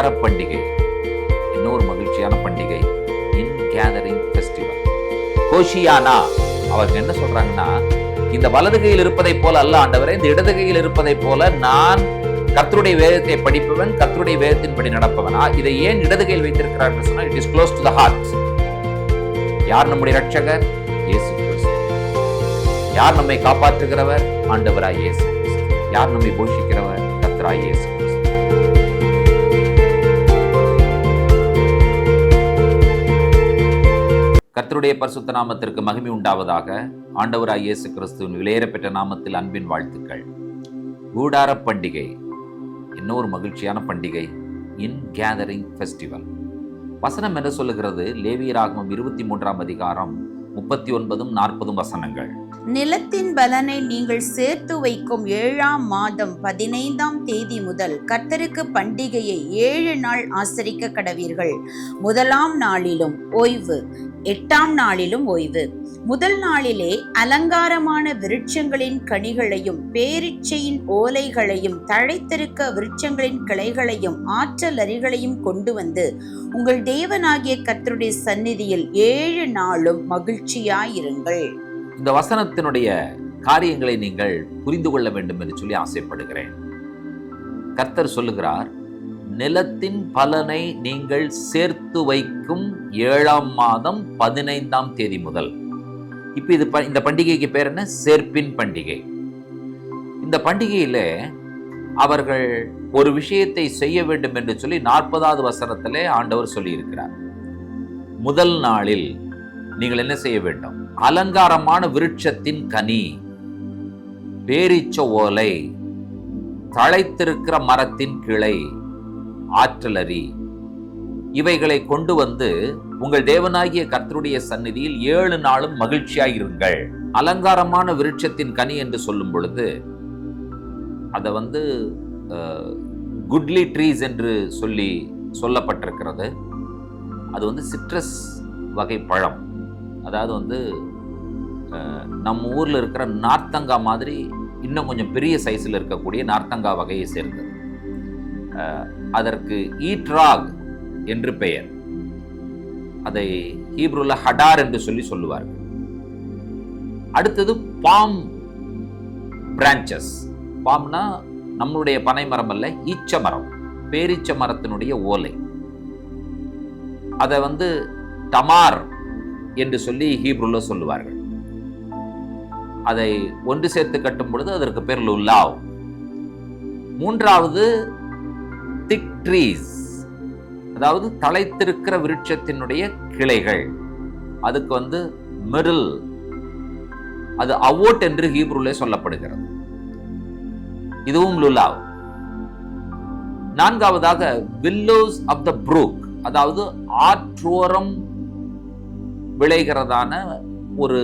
கூடார பண்டிகை இன்னொரு மகிழ்ச்சியான பண்டிகை, இன் கேதரிங் ஃபெஸ்டிவல். ஹோஷியானா அவங்க என்ன சொல்றாங்கன்னா, இந்த வலது கையில் இருப்பதை போல அல்ல ஆண்டவரே, இந்த இடது கையில் இருப்பதை போல நான் கர்த்தருடைய வேதத்தை படிப்பவன், கர்த்தருடைய வேதத்தின்படி நடப்பவனா. இதை ஏன் இடது கையில் வைத்திருக்கிறார் சொன்னா, it is close to the heart. யார் நம்முடைய ரட்சகர்? இயேசு கிறிஸ்து. யார் நம்மை காப்பாற்றுகிறவர்? ஆண்டவராய் இயேசு கிறிஸ்து. யார் நம்மை போஷிக்கிறவர்? கர்த்தராய் இயேசு கிறிஸ்து. கர்த்தருடைய பரிசுத்த நாமத்திற்கு மகிமை உண்டாவதாக. ஆண்டவராய் இயேசு கிறிஸ்துவின் விலையேற பெற்ற நாமத்தில் அன்பின் வாழ்த்துக்கள். கூடார பண்டிகை இன்னொரு மகிழ்ச்சியான பண்டிகை, இன் கேதரிங் ஃபெஸ்டிவல். வசனம் என்ன சொல்லுகிறது? லேவியராகமம் 23ஆம் அதிகாரம் 39, 40 வசனங்கள். நிலத்தின் பலனை நீங்கள் சேர்த்து வைக்கும் 7ஆம் மாதம் 15ஆம் தேதி முதல் கர்த்தருக்கு பண்டிகையை 7 நாள் ஆசரிக்க கடவீர்கள். 1ஆம் நாளிலும் ஓய்வு, 8ஆம் நாளிலும் ஓய்வு. முதல் நாளிலே அலங்காரமான விருட்சங்களின் கனிகளையும் பேரிச்சையின் ஓலைகளையும் தழைத்திருக்க விருட்சங்களின் கிளைகளையும் ஆற்றல் அரிகளையும் கொண்டு வந்து உங்கள் தேவனாகிய கர்த்தருடைய சந்நிதியில் 7 நாளும் மகிழ்ச்சியாயிருங்கள். இந்த வசனத்தினுடைய காரியங்களை நீங்கள் புரிந்து கொள்ள வேண்டும் என்று சொல்லி ஆசைப்படுகிறேன். கர்த்தர் சொல்லுகிறார், நிலத்தின் பலனை நீங்கள் சேர்த்து வைக்கும் 7ஆம் மாதம் 15ஆம் தேதி முதல். இப்ப இந்த பண்டிகைக்கு பேர் என்ன? சேர்ப்பின் பண்டிகை. இந்த பண்டிகையில அவர்கள் ஒரு விஷயத்தை செய்ய வேண்டும் என்று சொல்லி 40வது வசனத்திலே ஆண்டவர் சொல்லி இருக்கிறார். முதல் நாளில் நீங்கள் என்ன செய்ய வேண்டும்? அலங்காரமான விருட்சத்தின் கனி, பேரீச்ச ஓலை, தழைத்திருக்கிற மரத்தின் கிளை, ஆற்றலரி, இவைகளை கொண்டு வந்து உங்கள் தேவனாகிய கர்த்தருடைய சந்நிதியில் 7 நாளும் மகிழ்ச்சியாயிருங்கள். அலங்காரமான விருட்சத்தின் கனி என்று சொல்லும் பொழுது அதை குட்லி ட்ரீஸ் என்று சொல்லப்பட்டிருக்கிறது. அது சிட்ரஸ் வகை பழம். அதாவது நம்ம ஊர்ல இருக்கிற நார்த்தங்கா மாதிரி இன்னும் கொஞ்சம் பெரிய சைஸில் இருக்கக்கூடிய நார்த்தங்கா வகையை சேர்ந்தது. அதற்கு ஈட்ராக் என்று பெயர். அதை ஹீப்ருல ஹடார் என்று சொல்லுவார்கள். அடுத்தது பாம் பிரான்சஸ். பாம்னா நம்மளுடைய பனை மரம் அல்ல, ஈச்ச மரம், பேரீச்ச மரத்தினுடைய ஓலை. அதை டமார் என்று சொல்லி ஹீப்ருல சொல்லுவார்கள். அதை ஒன்று சேர்த்து கட்டும் பொழுது அதற்கு பேர் லுல்லாவ். மூன்றாவது திக் ட்ரீஸ், அதாவது தழைத்திருக்கிற விருட்சத்தினுடைய கிளைகள். அதுக்கு மிரில், அது அவோட் என்று ஹீப்ருலே சொல்லப்படுகிறது. இதுவும் லுல்லாவ். நான்காவதாக வில்லோஸ் ஆஃப் த ப்ரூக், அதாவது ஆற்றோரம் விளைகிறதான ஒரு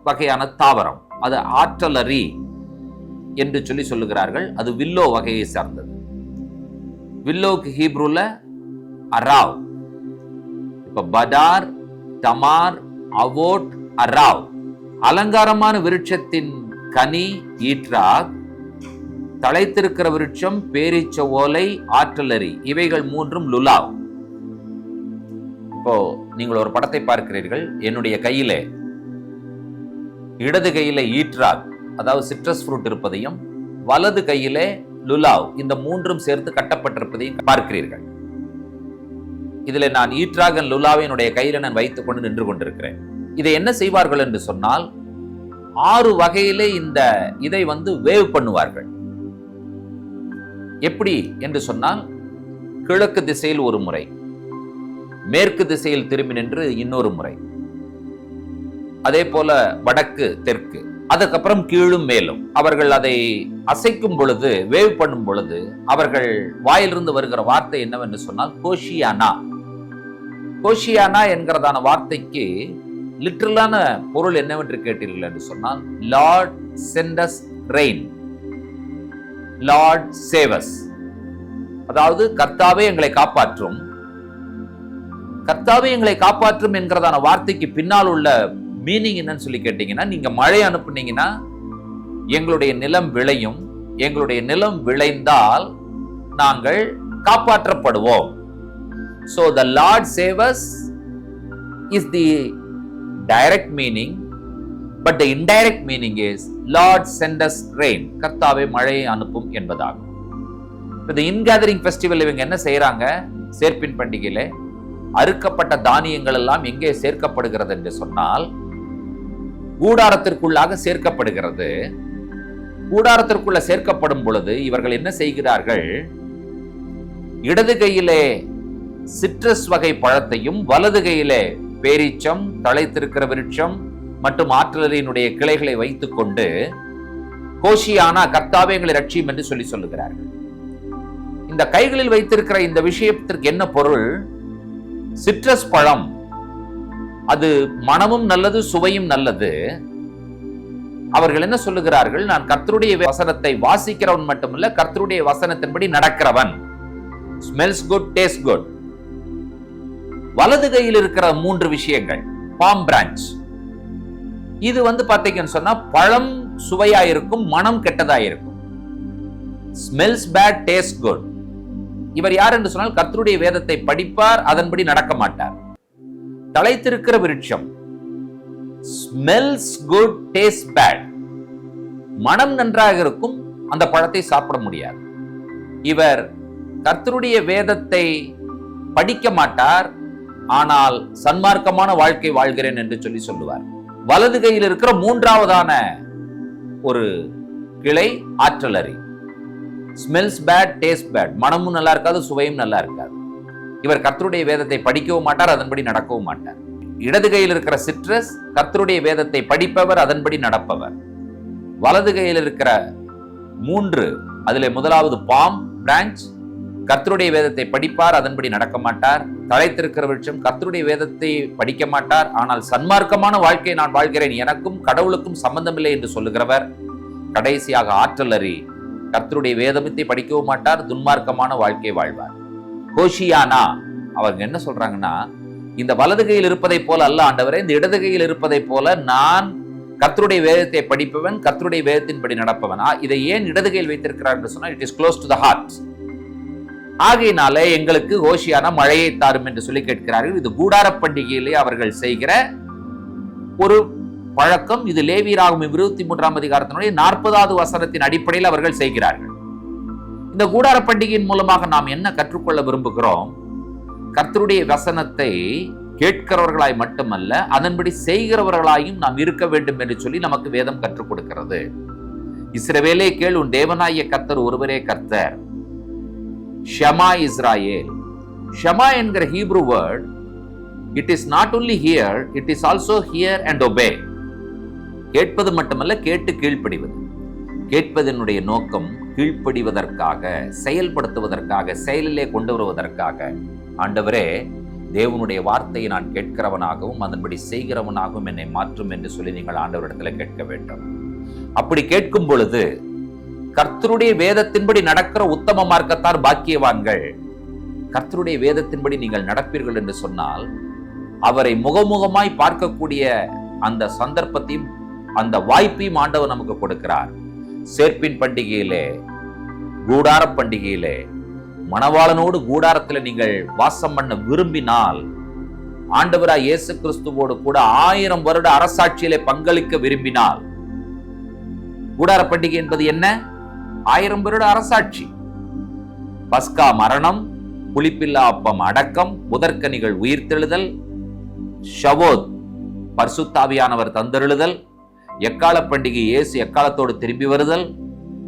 வகையான தாவரம். அது ஆற்றலரி என்று சொல்லுகிறார்கள். அது வில்லோ வகையை சார்ந்தது. வில்லோக்கு ஹீப்ருல அராவ். இப்ப படார், தமார், அவோட், அராவ். அலங்காரமான விருட்சத்தின் கனி ஈட்ராக், தழைத்திருக்கிற விருட்சம் பேரீச்ச ஓலை, ஆற்றலரி, இவைகள் 3ம் லுலாவ். இப்போ நீங்கள் ஒரு படத்தை பார்க்கிறீர்கள். என்னுடைய கையிலே இடது கையில ஈட்ராக், அதாவது சிட்ரஸ் ஃப்ரூட் இருப்பதையும், வலது கையிலே லுலாவ், இந்த 3ம் சேர்த்து கட்டப்பட்டிருப்பதையும் பார்க்கிறீர்கள். இதுல நான் ஈட்ராக் லுலாவை என்னுடைய கையில நான் வைத்துக் கொண்டு நின்று கொண்டிருக்கிறேன். இதை என்ன செய்வார்கள் என்று சொன்னால், 6 வகையிலே இதை வேவ் பண்ணுவார்கள். எப்படி என்று சொன்னால், கிழக்கு திசையில் ஒரு முறை, மேற்கு திசையில் திரும்பி நின்று இன்னொரு முறை, அதே போல வடக்கு, தெற்கு, அதுக்கப்புறம் கீழும் மேலும். அவர்கள் அதை அசைக்கும் பொழுது, வேவ் பண்ணும் பொழுது, அவர்கள் வாயிலிருந்து வருகிற வார்த்தை என்னவென்று சொன்னால் ஹோஷியானா. ஹோஷியானா என்கிறதான வார்த்தைக்கு லிட்டரலான பொருள் என்னவென்று கேட்டீர்கள் என்று சொன்னால், Lord sent us rain, Lord save us. அதாவது கர்த்தாவே எங்களை காப்பாற்றும். கர்த்தாவே எங்களை காப்பாற்றும் என்கிறதான வார்த்தைக்கு பின்னால் உள்ள மீனிங் என்னன்னு சொல்லி கேட்டீங்கன்னா, நீங்க மழை அனுப்புனீங்கன்னா எங்களுடைய நிலம் விளையும். எங்களுடைய நிலம் விளைந்தால் நாங்கள் காப்பாற்றப்படுவோம். So the Lord save us is the direct meaning, but the indirect meaning is Lord send us rain. கர்த்தாவே மழையை அனுப்பும் என்பதாகும். இந்த இன்கேதரிங் ஃபெஸ்டிவல் இவங்க என்ன செய்யறாங்க? சேர்ப்பின் பண்டிகையில அறுக்கப்பட்ட தானியங்கள் எல்லாம் எங்கே சேர்க்கப்படுகிறது என்று சொன்னால் கூடாரத்திற்குள்ளாக சேர்க்கப்படுகிறது. கூடாரத்திற்குள்ள சேர்க்கப்படும் பொழுது இவர்கள் என்ன செய்கிறார்கள்? இடது கையிலே சிட்ரஸ் வகை பழத்தையும் வலது கையிலே பேரீச்சம், தழைத்திருக்கிற விருட்சம் மற்றும் ஆற்றலினுடைய கிளைகளை வைத்துக் கொண்டு ஹோஷியானா கர்த்தாவே எங்களை ரட்சியும் என்று சொல்லுகிறார்கள். இந்த கைகளில் வைத்திருக்கிற இந்த விஷயத்திற்கு என்ன பொருள்? சிட்ரஸ் பழம் அது மனமும் நல்லது, சுவையும் நல்லது. அவர்கள் என்ன சொல்லுகிறார்கள்? நான் கர்த்தருடைய வசனத்தை வாசிக்கிறவன் மட்டுமல்ல, கர்த்தருடைய வசனத்தின்படி நடக்கிறவன். Smells good, taste good. வலது கையில் இருக்கிற 3 விஷயங்கள், பாம் பிரான்ச், இது பாத்தீங்கன்னு சொன்னா பழம் சுவையாயிருக்கும், மனம் கெட்டதாயிருக்கும். Smells bad, taste good. இவர் யார் என்று சொன்னால் கர்த்தருடைய வேதத்தை படிப்பார், அதன்படி நடக்க மாட்டார். தழைத்திருக்கிற விருட்சம், ஸ்மெல்ஸ் குட், டேஸ்ட் பேட். மனம் நன்றாக இருக்கும், அந்த பழத்தை சாப்பிட முடியாது. இவர் கர்த்தருடைய வேதத்தை படிக்க மாட்டார், ஆனால் சன்மார்க்கமான வாழ்க்கை வாழ்கிறேன் என்று சொல்லுவார். வலது கையில் இருக்கிற 3ஆவதான ஒரு கிளை ஆற்றலறி. Smells bad, taste bad. மனமும் நல்லா இருக்காது, சுவையும் நல்லா இருக்காது. இவர் கர்த்தருடைய வேதத்தை படிக்கவும் மாட்டார், அதன்படி நடக்கவும் மாட்டார். இடது கையில் இருக்கிற சிட்ரஸ், கர்த்தருடைய வேதத்தை படிப்பவர், அதன்படி நடப்பவர். வலது கையில் இருக்கிற 3, அதிலே முதலாவது பாம் பிரான்ச், கர்த்தருடைய வேதத்தை படிப்பார், அதன்படி நடக்க மாட்டார். தழைத்திருக்கிற விருட்சம், கர்த்தருடைய வேதத்தை படிக்க மாட்டார், ஆனால் சன்மார்க்கமான வாழ்க்கையை நான் வாழ்கிறேன், எனக்கும் கடவுளுக்கும் சம்பந்தமில்லை என்று சொல்லுகிறவர். கடைசியாக ஆற்றலறி, கர்த்தருடைய வேதத்தை படிக்கவும் மாட்டார், துன்மார்க்கமான வாழ்க்கை வாழ்வார். ஹோஷியானா அவங்க என்ன சொல்றாங்கன்னா, இந்த வலது கையில் இருப்பதை போல அல்ல ஆண்டவரே, இந்த இடது கையில் இருப்பதை போல நான் கர்த்தருடைய வேதத்தை படிப்பவன், கர்த்தருடைய வேதத்தின்படி நடப்பவன். இதை ஏன் இடது கையில் வைத்திருக்கிறார் என்று சொன்னால், it is close to the heart. ஆகையினாலே எங்களுக்கு ஹோஷியானா மழையை தாரும் என்று சொல்லி கேட்கிறார்கள். இது கூடார பண்டிகையிலே அவர்கள் செய்கிற ஒரு பழக்கம். இது லேவியராகமம் 23ஆம் அதிகாரத்தினுடைய 40வது வசனத்தின் அடிப்படையில் அவர்கள் செய்கிறார்கள். இந்த கூடார பண்டிகையின் மூலமாக நாம் என்ன கற்றுக்கொள்ள விரும்புகிறோம்? கர்த்தருடைய வசனத்தை கேட்கிறவர்களாய் மட்டுமல்ல, அதன்படி செய்கிறவர்களாயும் நாம் இருக்க வேண்டும் என்று சொல்லி நமக்கு வேதம் கற்றுக் கொடுக்கிறது. இஸ்ரவேலே கேள், உன் தேவனாகிய கர்த்தர் ஒருவரே கர்த்தர். ஷமா இஸ்ராயேல். ஷமா என்கிற Hebrew word, it is not only here, it is also hear and obey. கேட்பது மட்டுமல்ல, கேட்டு கீழ்ப்படிவது. கேட்பதனுடைய நோக்கம் கீழ்ப்படிவதற்காக, செயல்படுத்துவதற்காக, செயலிலே கொண்டு வருவதற்காக. ஆண்டவரே, தேவனுடைய வார்த்தையை நான் கேட்கிறவனாகவும் அதன்படி செய்கிறவனாகவும் என்னை மாற்றும் என்று சொல்லி நீங்கள் ஆண்டவரிடத்தில் கேட்க வேண்டும். அப்படி கேட்கும் பொழுது கர்த்தருடைய வேதத்தின்படி நடக்கிற உத்தம மார்க்கத்தார் பாக்கியவான்கள். கர்த்தருடைய வேதத்தின்படி நீங்கள் நடப்பீர்கள் என்று சொன்னால் அவரை முகமுகமாய் பார்க்கக்கூடிய அந்த சந்தர்ப்பத்தையும் அந்த வாய்ப்பையும் ஆண்டவர் நமக்கு கொடுக்கிறார். சேர்ப்பின் பண்டிகையிலே, கூடார பண்டிகையிலே மணவாளனோடு கூடாரத்தில் நீங்கள் வாசம் பண்ண விரும்பினால், ஆண்டவராய் இயேசு கிறிஸ்துவோடு கூட 1000 வருட அரசாட்சியிலே பங்களிக்க விரும்பினால், கூடார பண்டிகை என்பது என்ன? 1000 வருட அரசாட்சி. பஸ்கா மரணம், புளிப்பில்லா அப்பம் அடக்கம், முதற்கனிகள் உயிர்த்தெழுதல், ஷவோத் பரிசுத்தாவியானவர் தந்தெழுதல், எக்கால பண்டிகை இயேசு எக்காலத்தோடு திரும்பி வருதல்,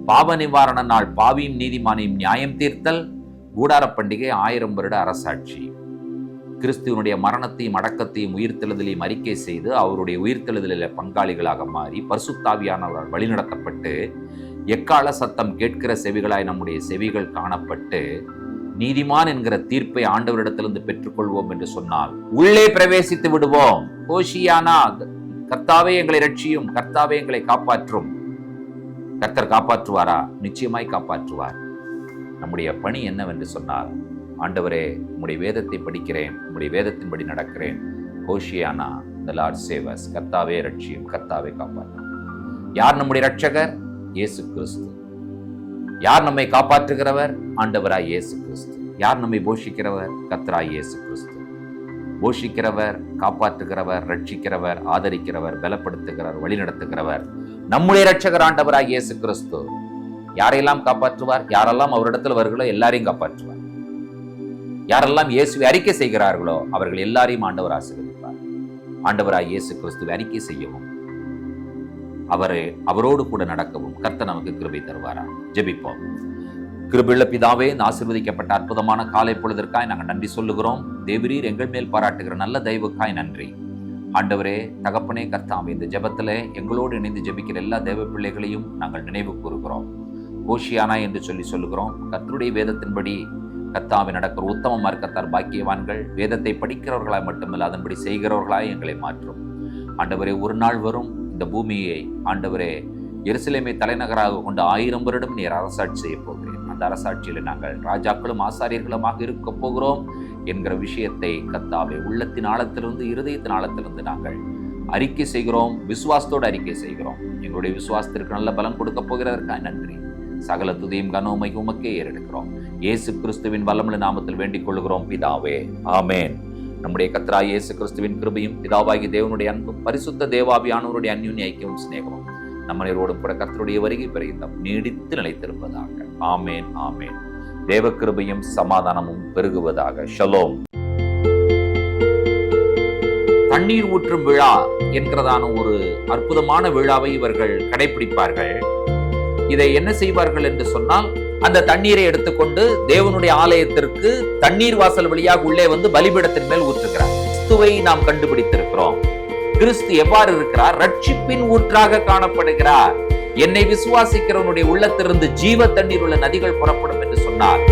பாவ நிவாரண நாள் பாவியும் நீதிமானையும் நியாயம் தீர்த்தல். கூடார பண்டிகை 1000 வருட அரசாட்சி. கிறிஸ்துவனுடைய மரணத்தையும் அடக்கத்தையும் உயிர்த்தெழுதலையும் அறிக்கை செய்து அவருடைய உயிர்த்தெழுதலில் பங்காளிகளாக மாறி பரிசுத்தாவியானவரால் வழிநடத்தப்பட்டு எக்கால சத்தம் கேட்கிற செவிகளாய் நம்முடைய செவிகள் காணப்பட்டு நீதிமான் என்கிற தீர்ப்பை ஆண்டவரிடத்திலிருந்து பெற்றுக்கொள்வோம் என்று சொன்னால் உள்ளே பிரவேசித்து விடுவோம். ஹோஷியானா, கர்த்தாவே எங்களை ரட்சியும், கர்த்தாவே எங்களை காப்பாற்றும். கர்த்தர் காப்பாற்றுவாரா? நிச்சயமாய் காப்பாற்றுவார். நம்முடைய பணி என்னவென்று சொன்னால், ஆண்டவரே உம்முடைய வேதத்தை படிக்கிறேன், உம்முடைய வேதத்தின்படி நடக்கிறேன். ஹோஷியானா, the Lord save us. கர்த்தாவே ரட்சியும், கர்த்தாவே காப்பாற்றும். யார் நம்முடைய ரட்சகர்? இயேசு கிறிஸ்து. யார் நம்மை காப்பாற்றுகிறவர்? ஆண்டவராய் இயேசு கிறிஸ்து. யார் நம்மை போஷிக்கிறவர்? கர்த்தராகிய இயேசு கிறிஸ்து. போஷிக்கிறவர், காப்பாற்றுகிறவர், ரட்சிக்கிறவர், ஆதரிக்கிறவர், பலப்படுத்துகிறவர், வழிநடத்துகிறவர் நம்முடைய இரட்சகர் ஆண்டவராகிய இயேசு கிறிஸ்து. யாரையெல்லாம் காப்பாற்றுவார்? யாரெல்லாம் அவரிடத்தில் வருகிறோ எல்லாரையும் காப்பாற்றுவார். யாரெல்லாம் இயேசுவை அறிக்கை செய்கிறார்களோ அவர்கள் எல்லாரையும் ஆண்டவர் ஆசீர்வதிப்பார். ஆண்டவராகிய இயேசு கிறிஸ்துவை அறிக்கை செய்யவும் அவரோடு கூட நடக்கவும் கர்த்தர் நமக்கு கிருபை தருவாரா? ஜெபிப்போம். கிருபையுள்ள பிதாவே, இந்த ஆசீர்வதிக்கப்பட்ட அற்புதமான காலை பொழுதற்காய் நாங்கள் நன்றி சொல்லுகிறோம். தேவரீர் எங்கள் மேல் பாராட்டுகிற நல்ல தயவுக்காய் நன்றி. ஆண்டவரே, தகப்பனே, கர்த்தாவே, இந்த ஜெபத்தில் எங்களோடு இணைந்து ஜெபிக்கிற எல்லா தேவ பிள்ளைகளையும் நாங்கள் நினைவு கூறுகிறோம். ஓஷியானா என்று சொல்லுகிறோம். கர்த்தருடைய வேதத்தின்படி கர்த்தாவை நடக்கிற உத்தமமார் கர்த்தார் பாக்கியவான்கள். வேதத்தை படிக்கிறவர்களாய் மட்டுமல்ல, அதன்படி செய்கிறவர்களாய் எங்களை மாற்றும். ஆண்டவரே, ஒரு நாள் வரும் இந்த பூமியை ஆண்டவரே எருசலேமை தலைநகராக கொண்டு 1000 வருடம் நீர் அரசாட்சி செய்ய போகிறேன். அந்த அரசாட்சியில் நாங்கள் ராஜாக்களும் ஆசாரியர்களுமாக இருக்க போகிறோம் என்கிற விஷயத்தை கர்த்தாவே உள்ளத்தின் ஆழத்திலிருந்து, இருதயத்தின் ஆழத்திலிருந்து நாங்கள் அறிக்கை செய்கிறோம். விசுவாசத்தோடு அறிக்கை செய்கிறோம். எங்களுடைய விசுவாசத்திற்கு நல்ல பலன் கொடுக்க போகிறதற்காக நன்றி. சகல துதியும் கனோமை உமக்கே ஏறெடுக்கிறோம். இயேசு கிறிஸ்துவின் வல்லமுள்ள நாமத்தில் வேண்டிக் கொள்கிறோம் பிதாவே, ஆமேன். நம்முடைய கர்த்தராகிய இயேசு கிறிஸ்துவின் கிருபையும் பிதாவாகிய தேவனுடைய அன்பும் பரிசுத்த தேவாவியானவருடைய அந்யோன்ய ஐக்கியமும் சிநேகமும் நம்மளோடும் கூட கர்த்தருடைய வருகை பரியந்தம் நீடித்து நிலைத்திருப்பதாக. ஆமேன், ஆமேன். தேவ கிருபையும் சமாதானமும் பெருகுவதாக. ஷலோம். தண்ணீர் ஊற்றும் விழா என்கிறதான ஒரு அற்புதமான விழாவை இவர்கள் கடைபிடிப்பார்கள். இதை என்ன செய்வார்கள் என்று சொன்னால், அந்த தண்ணீரை எடுத்துக்கொண்டு தேவனுடைய ஆலயத்திற்கு தண்ணீர் வாசல் வழியாக உள்ளே வந்து பலிபீடத்தின் மேல் ஊற்றுகிறார். கிறிஸ்துவை நாம் கண்டுபிடித்திருக்கிறோம். கிறிஸ்து எவ்வாறு இருக்கிறார்? ரட்சிப்பின் ஊற்றாக காணப்படுகிறார். என்னை விசுவாசிக்கிறவனுடைய உள்ளத்திலிருந்து ஜீவ தண்ணீர் உள்ள நதிகள் புறப்படும் என்று சொன்னார்.